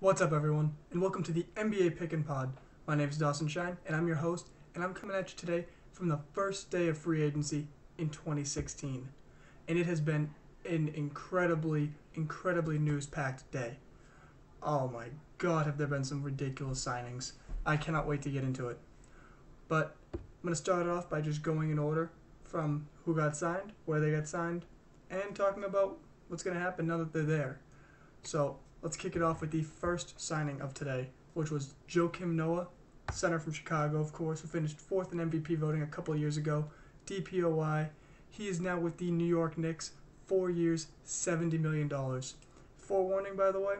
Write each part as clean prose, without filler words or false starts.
What's up, everyone, and welcome to the NBA Pick and Pod. My name is Dawson Shine, and I'm your host, and I'm coming at you today from the first day of free agency in 2016. And it has been an incredibly news-packed day. Oh my god, have there been some ridiculous signings. I cannot wait to get into it. But I'm going to start off by just going in order from who got signed, where they got signed, and talking about what's going to happen now that they're there. So, let's kick it off with the first signing of today, which was Joakim Noah, center from Chicago, of course, who finished fourth in MVP voting a couple of years ago. DPOY. He is now with the New York Knicks, 4 years, $70 million. Forewarning, by the way,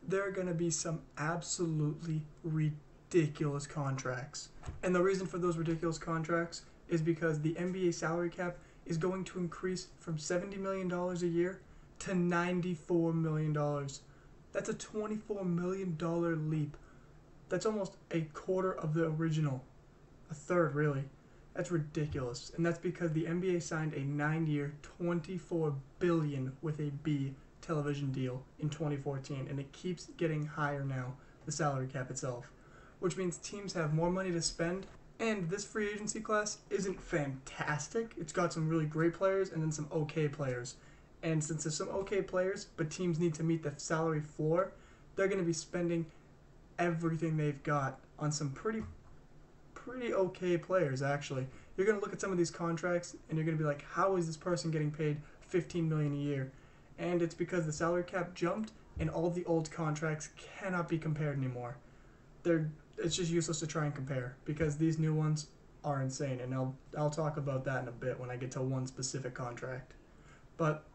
there are going to be some absolutely ridiculous contracts. And the reason for those ridiculous contracts is because the NBA salary cap is going to increase from $70 million a year to $94 million. That's a $24 million leap. That's almost a quarter of the original. A third, really. That's ridiculous. And that's because the NBA signed a 9-year, $24 billion with a B television deal in 2014. And it keeps getting higher now, the salary cap itself. Which means teams have more money to spend. And this free agency class isn't fantastic. It's got some really great players and then some okay players. And since there's some okay players, but teams need to meet the salary floor, they're going to be spending everything they've got on some pretty okay players, actually. You're going to look at some of these contracts, and you're going to be like, how is this person getting paid $15 million a year? And it's because the salary cap jumped, and all the old contracts cannot be compared anymore. It's just useless to try and compare, because these new ones are insane, and I'll talk about that in a bit when I get to one specific contract. But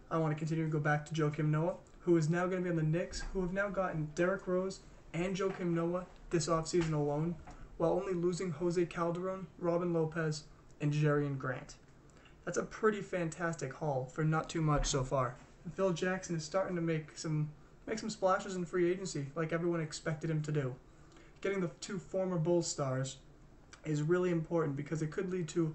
I want to continue to go back to Joakim Noah, who is now going to be on the Knicks, who have now gotten Derrick Rose and Joakim Noah this offseason alone, while only losing Jose Calderon, Robin Lopez, and Jerian Grant. That's a pretty fantastic haul for not too much so far. And Phil Jackson is starting to make some splashes in free agency, like everyone expected him to do. Getting the two former Bulls stars is really important because it could lead to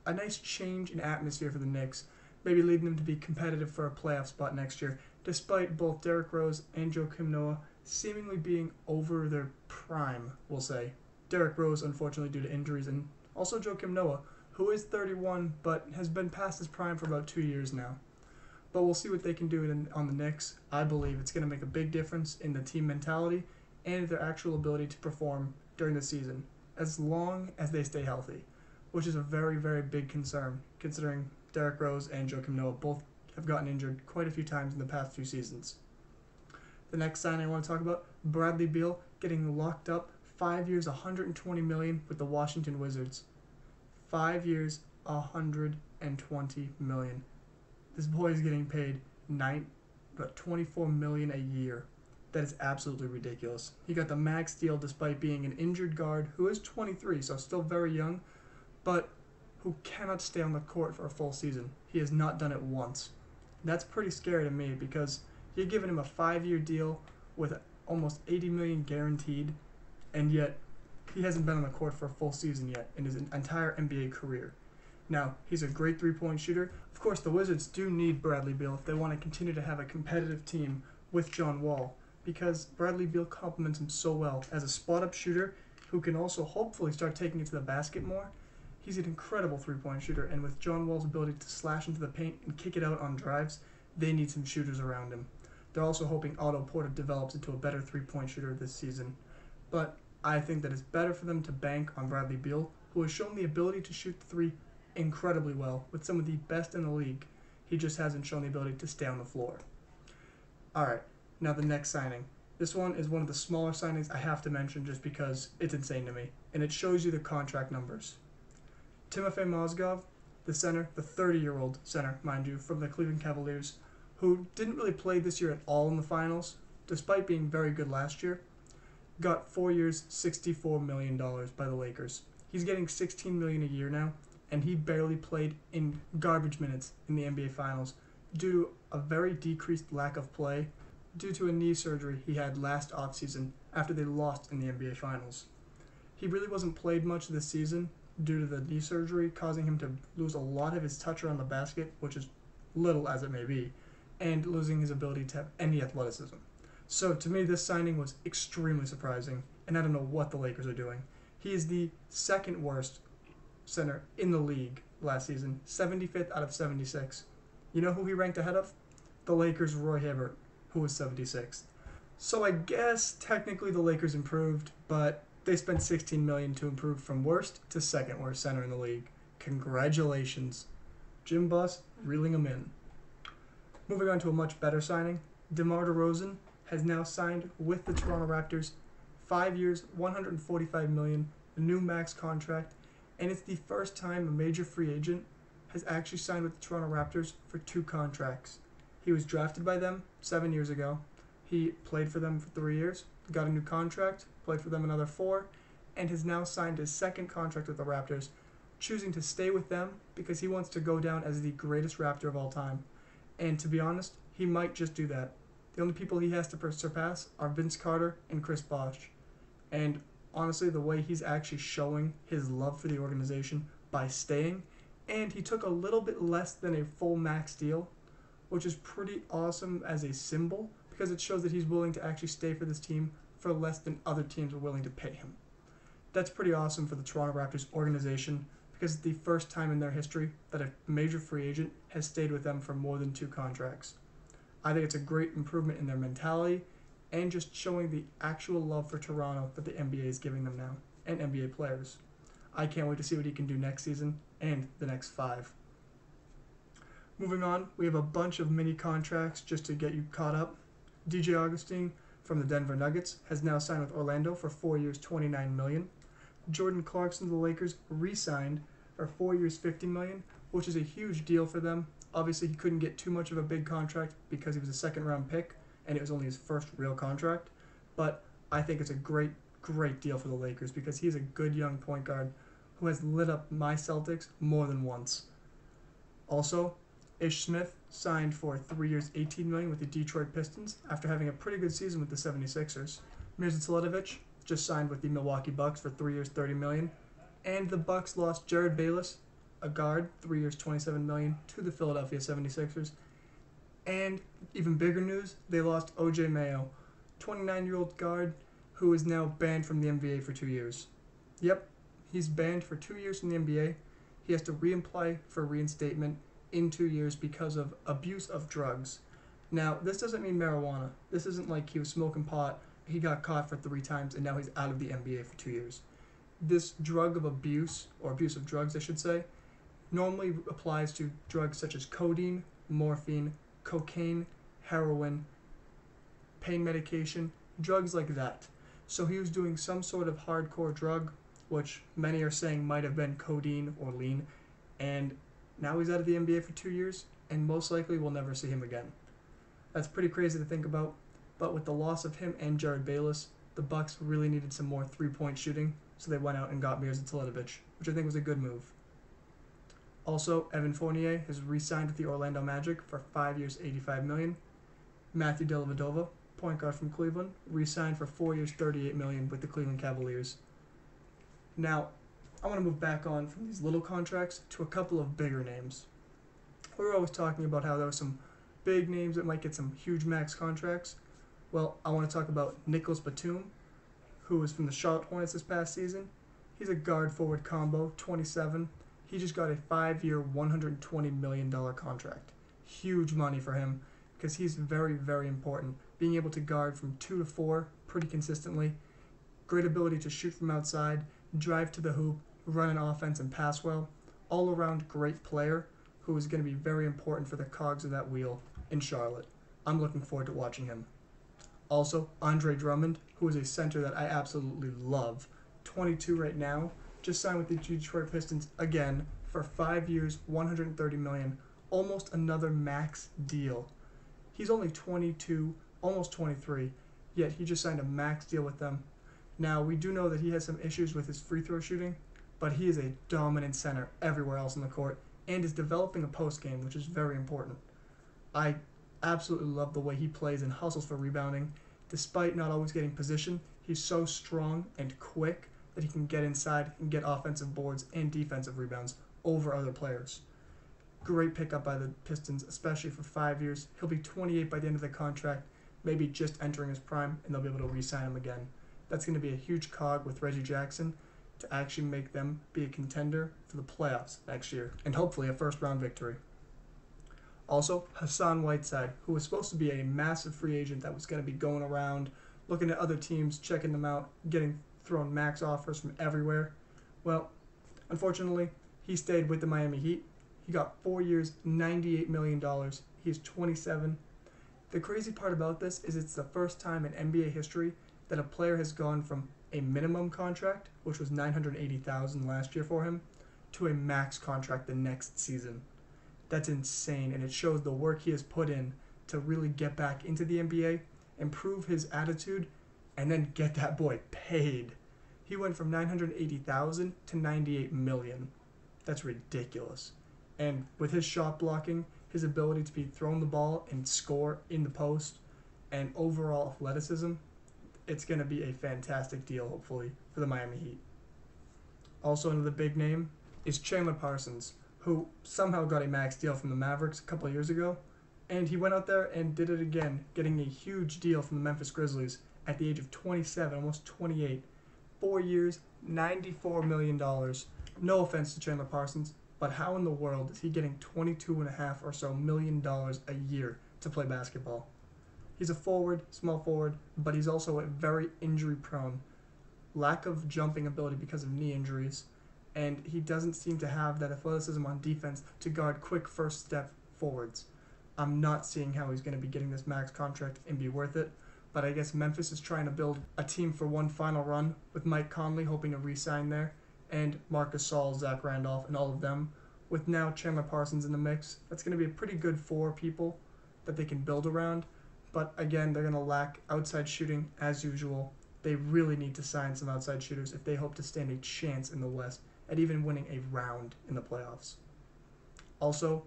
a nice change in atmosphere for the Knicks, maybe leading them to be competitive for a playoff spot next year, despite both Derrick Rose and Joakim Noah seemingly being over their prime, we'll say. Derrick Rose, unfortunately, due to injuries, and also Joakim Noah, who is 31 but has been past his prime for about 2 years now. But we'll see what they can do on the Knicks. I believe it's going to make a big difference in the team mentality and their actual ability to perform during the season, as long as they stay healthy, which is a very big concern, considering Derrick Rose and Joakim Noah both have gotten injured quite a few times in the past few seasons. The next signing I want to talk about, Bradley Beal getting locked up 5 years, $120 million with the Washington Wizards. 5 years, $120 million. This boy is getting paid about $24 million a year. That is absolutely ridiculous. He got the max deal despite being an injured guard who is 23, so still very young, but who cannot stay on the court for a full season. He has not done it once. That's pretty scary to me because you're giving him a 5-year deal with almost $80 million guaranteed, and yet he hasn't been on the court for a full season yet in his entire NBA career. Now, he's a great three-point shooter. Of course, the Wizards do need Bradley Beal if they want to continue to have a competitive team with John Wall, because Bradley Beal complements him so well as a spot-up shooter who can also hopefully start taking it to the basket more. He's an incredible three-point shooter, and with John Wall's ability to slash into the paint and kick it out on drives, they need some shooters around him. They're also hoping Otto Porter develops into a better three-point shooter this season. But I think that it's better for them to bank on Bradley Beal, who has shown the ability to shoot the three incredibly well with some of the best in the league. He just hasn't shown the ability to stay on the floor. Alright, now the next signing. This one is one of the smaller signings I have to mention just because it's insane to me, and it shows you the contract numbers. Timofey Mozgov, the center, the 30-year-old center, mind you, from the Cleveland Cavaliers, who didn't really play this year at all in the finals, despite being very good last year, got 4 years, $64 million by the Lakers. He's getting $16 million a year now, and he barely played in garbage minutes in the NBA Finals due to a very decreased lack of play due to a knee surgery he had last offseason after they lost in the NBA Finals. He really wasn't played much this season due to the knee surgery, causing him to lose a lot of his touch around the basket, which is little as it may be, and losing his ability to have any athleticism. So to me, this signing was extremely surprising, and I don't know what the Lakers are doing. He is the second worst center in the league last season, 75th out of 76. You know who he ranked ahead of? The Lakers' Roy Hibbert, who was 76th. So I guess technically the Lakers improved, but they spent $16 million to improve from worst to second worst center in the league. Congratulations. Jim Buss reeling them in. Moving on to a much better signing, DeMar DeRozan has now signed with the Toronto Raptors, 5 years, $145 million, a new max contract, and it's the first time a major free agent has actually signed with the Toronto Raptors for 2 contracts. He was drafted by them 7 years ago. He played for them for 3 years, got a new contract, played for them another 4, and has now signed his second contract with the Raptors, choosing to stay with them because he wants to go down as the greatest Raptor of all time. And to be honest, he might just do that. The only people he has to surpass are Vince Carter and Chris Bosh. And honestly, the way he's actually showing his love for the organization by staying, and he took a little bit less than a full max deal, which is pretty awesome as a symbol because it shows that he's willing to actually stay for this team for less than other teams are willing to pay him. That's pretty awesome for the Toronto Raptors organization because it's the first time in their history that a major free agent has stayed with them for more than 2 contracts. I think it's a great improvement in their mentality and just showing the actual love for Toronto that the NBA is giving them now, and NBA players. I can't wait to see what he can do next season and the next 5. Moving on, we have a bunch of mini contracts just to get you caught up. DJ Augustine from the Denver Nuggets has now signed with Orlando for 4 years, $29 million. Jordan Clarkson of the Lakers re-signed for 4 years, $50 million, which is a huge deal for them. Obviously, he couldn't get too much of a big contract because he was a second-round pick, and it was only his first real contract. But I think it's a great, great deal for the Lakers because he's a good young point guard who has lit up my Celtics more than once. Also, Ish Smith signed for 3 years, $18 million with the Detroit Pistons after having a pretty good season with the 76ers. Mirza Teletovic just signed with the Milwaukee Bucks for 3 years, $30 million. And the Bucks lost Jared Bayless, a guard, 3 years, $27 million, to the Philadelphia 76ers. And even bigger news, they lost O.J. Mayo, 29-year-old guard who is now banned from the NBA for 2 years. Yep, he's banned for 2 years from the NBA. He has to reapply for reinstatement in 2 years because of abuse of drugs. Now, this doesn't mean marijuana. This isn't like he was smoking pot, he got caught for 3 times, and now he's out of the NBA for 2 years. This drug of abuse, or abuse of drugs, I should say, normally applies to drugs such as codeine, morphine, cocaine, heroin, pain medication, drugs like that. So he was doing some sort of hardcore drug, which many are saying might have been codeine or lean, and now he's out of the NBA for 2 years, and most likely we'll never see him again. That's pretty crazy to think about, but with the loss of him and Jared Bayless, the Bucks really needed some more three-point shooting, so they went out and got Mirza Teletovic, which I think was a good move. Also, Evan Fournier has re-signed with the Orlando Magic for 5 years, $85 million. Matthew Dellavedova, point guard from Cleveland, re-signed for 4 years, $38 million with the Cleveland Cavaliers. Now, I want to move back on from these little contracts to a couple of bigger names. We were always talking about how there were some big names that might get some huge max contracts. Well, I want to talk about Nicholas Batum, who was from the Charlotte Hornets this past season. He's a guard-forward combo, 27. He just got a 5-year, $120 million contract. Huge money for him because he's very, very important. Being able to guard from 2 to 4 pretty consistently. Great ability to shoot from outside, drive to the hoop, run an offense, and pass well. All-around great player who is going to be very important for the cogs of that wheel in Charlotte. I'm looking forward to watching him. Also, Andre Drummond, who is a center that I absolutely love. 22 right now. Just signed with the Detroit Pistons again for 5 years, $130 million. Almost another max deal. He's only 22, almost 23, yet he just signed a max deal with them. Now, we do know that he has some issues with his free throw shooting, but he is a dominant center everywhere else on the court and is developing a post game, which is very important. I absolutely love the way he plays and hustles for rebounding. Despite not always getting position, he's so strong and quick that he can get inside and get offensive boards and defensive rebounds over other players. Great pickup by the Pistons, especially for 5 years. He'll be 28 by the end of the contract, maybe just entering his prime, and they'll be able to re-sign him again. That's going to be a huge cog with Reggie Jackson to actually make them be a contender for the playoffs next year, and hopefully a first-round victory. Also, Hassan Whiteside, who was supposed to be a massive free agent that was going to be going around, looking at other teams, checking them out, getting thrown max offers from everywhere. Well, unfortunately, he stayed with the Miami Heat. He got 4 years, $98 million. He's 27. The crazy part about this is it's the first time in NBA history that a player has gone from a minimum contract, which was $980,000 last year for him, to a max contract the next season. That's insane, and it shows the work he has put in to really get back into the NBA, improve his attitude, and then get that boy paid. He went from $980,000 to $98 million. That's ridiculous. And with his shot blocking, his ability to be throwing the ball and score in the post, and overall athleticism, it's going to be a fantastic deal, hopefully, for the Miami Heat. Also, another big name is Chandler Parsons, who somehow got a max deal from the Mavericks a couple of years ago, and he went out there and did it again, getting a huge deal from the Memphis Grizzlies at the age of 27, almost 28. 4 years, $94 million. No offense to Chandler Parsons, but how in the world is he getting $22.5 or so million a year to play basketball? He's a forward, small forward, but he's also a very injury prone. Lack of jumping ability because of knee injuries, and he doesn't seem to have that athleticism on defense to guard quick first step forwards. I'm not seeing how he's going to be getting this max contract and be worth it, but I guess Memphis is trying to build a team for one final run with Mike Conley hoping to re-sign there, and Marc Gasol, Zach Randolph, and all of them. With now Chandler Parsons in the mix, that's going to be a pretty good 4 people that they can build around. But again, they're going to lack outside shooting as usual. They really need to sign some outside shooters if they hope to stand a chance in the West at even winning a round in the playoffs. Also,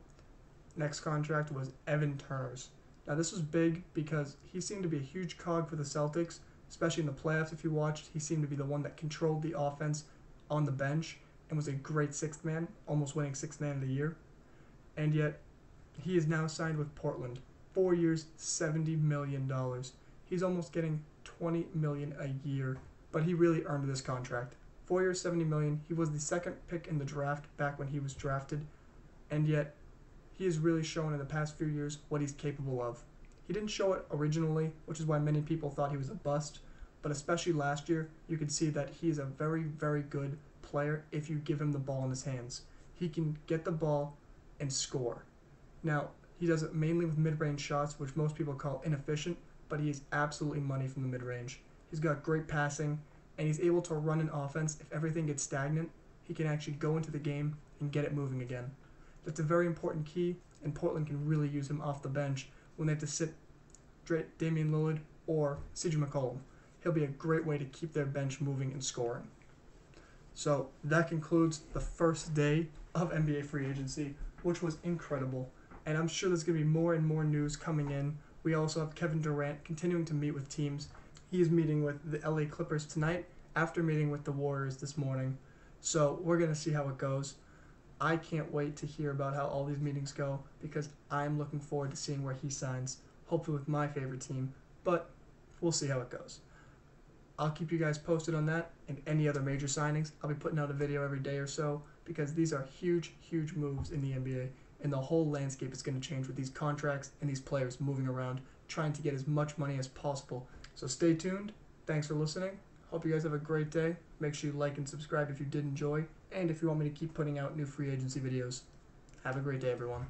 next contract was Evan Turner's. Now this was big because he seemed to be a huge cog for the Celtics, especially in the playoffs. If you watched, he seemed to be the one that controlled the offense on the bench and was a great sixth man, almost winning sixth man of the year. And yet, he is now signed with Portland. 4 years, $70 million. He's almost getting $20 million a year, but he really earned this contract. 4 years, $70 million. He was the second pick in the draft back when he was drafted, and yet he has really shown in the past few years what he's capable of. He didn't show it originally, which is why many people thought he was a bust, but especially last year, you could see that he is a very, very good player if you give him the ball in his hands. He can get the ball and score. Now, he does it mainly with mid-range shots, which most people call inefficient, but he is absolutely money from the mid-range. He's got great passing, and he's able to run an offense. If everything gets stagnant, he can actually go into the game and get it moving again. That's a very important key, and Portland can really use him off the bench when they have to sit Damian Lillard or CJ McCollum. He'll be a great way to keep their bench moving and scoring. So that concludes the first day of NBA free agency, which was incredible. And I'm sure there's going to be more and more news coming in. We also have Kevin Durant continuing to meet with teams. He is meeting with the LA Clippers tonight after meeting with the Warriors this morning. So we're going to see how it goes. I can't wait to hear about how all these meetings go because I'm looking forward to seeing where he signs, hopefully with my favorite team. But we'll see how it goes. I'll keep you guys posted on that and any other major signings. I'll be putting out a video every day or so because these are huge, huge moves in the NBA. And the whole landscape is going to change with these contracts and these players moving around, trying to get as much money as possible. So stay tuned. Thanks for listening. Hope you guys have a great day. Make sure you like and subscribe if you did enjoy. And if you want me to keep putting out new free agency videos. Have a great day, everyone.